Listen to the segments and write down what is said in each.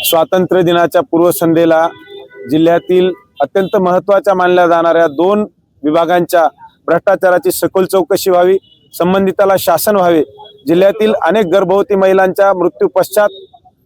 स्वातंत्र्य दिनाच्या पूर्वसंध्येला जिल्ह्यातील अत्यंत महत्त्वाच्या मानल्या जाणाऱ्या 2 विभागांच्या भ्रष्टाचाराची सखोल चौकशी व्हावी, संबंधिताला शासन व्हावे, जिल्ह्यातील अनेक गर्भवती महिलांच्या मृत्यू पश्चात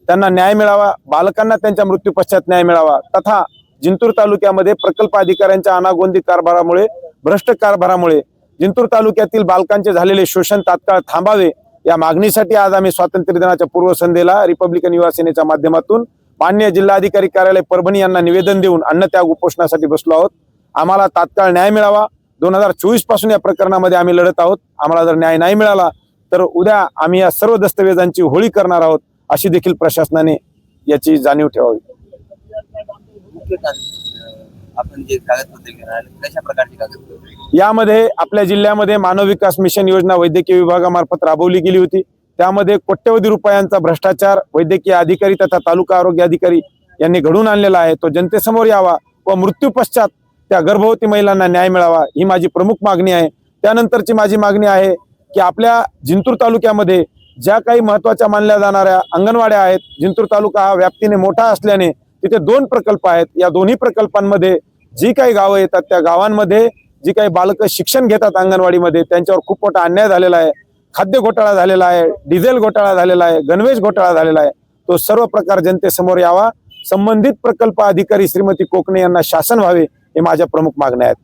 त्यांना न्याय मिळावा, बालकांना त्यांच्या मृत्यू पश्चात न्याय मिळावा, तथा जिंतूर तालुक्यामध्ये प्रकल्प अधिकाऱ्यांच्या अनागोंदी कारभारामुळे, भ्रष्ट कारभारामुळे जिंतूर तालुक्यातील बालकांचे झालेले शोषण तात्काळ थांबावे, या मागणीसाठी आज आम्ही स्वातंत्र्य दिनाच्या पूर्वसंध्येला रिपब्लिकन युवा सेनेच्या माध्यमातून माननीय जिल्हाधिकारी कार्यालय परभणी यांना निवेदन देऊन अन्नत्याग उपोषणासाठी बसलो आहोत। आम्हाला तात्काळ न्याय मिळावा। 2024 पासून या प्रकरणामध्ये आम्ही लढत आहोत। आम्हाला जर न्याय नाही मिळाला तर उद्या आम्ही या सर्व दस्तऐवजांची होळी करणार आहोत, अशी देखील प्रशासनाने याची जाणीव ठेवावी। आपण जे कागदपत्रे घेणार कशा प्रकारची कागदपत्रे यामध्ये आपल्या जिल्ह्यामध्ये मानव विकास मिशन योजना वैद्यकीय विभागामार्फत राबवली गेली होती। त्यामध्ये कोट्यवधी रुपयांचा भ्रष्टाचार वैद्यकीय अधिकारी तथा तालुका आरोग्य अधिकारी यांनी घडून आणलेला आहे। तो जनतेसमोर यावा व मृत्यू पश्चात त्या गर्भवती महिलांना न्याय मिळावा, ही माझी प्रमुख मागणी आहे। त्यानंतरची माझी मागणी आहे की आपल्या जिंतूर तालुक्यामध्ये ज्या काही महत्त्वाच्या मानल्या जाणाऱ्या अंगणवाड्या आहेत, जिंतूर तालुका हा व्याप्तीने मोठा असल्याने तिथे 2 प्रकल्प आहेत। या दोन्ही प्रकल्पांमध्ये जी काही गावं येतात त्या गावांमध्ये जी काही बालकं शिक्षण घेतात अंगणवाडीमध्ये, त्यांच्यावर खूप मोठा अन्याय झालेला आहे। खाद्य घोटाळा झालेला आहे, डिझेल घोटाळा झालेला आहे, गणवेश घोटाळा झालेला आहे। तो सर्व प्रकार जनतेसमोर यावा। संबंधित प्रकल्प अधिकारी श्रीमती कोकणे यांना शासन व्हावे, हे माझ्या प्रमुख मागण्या आहेत।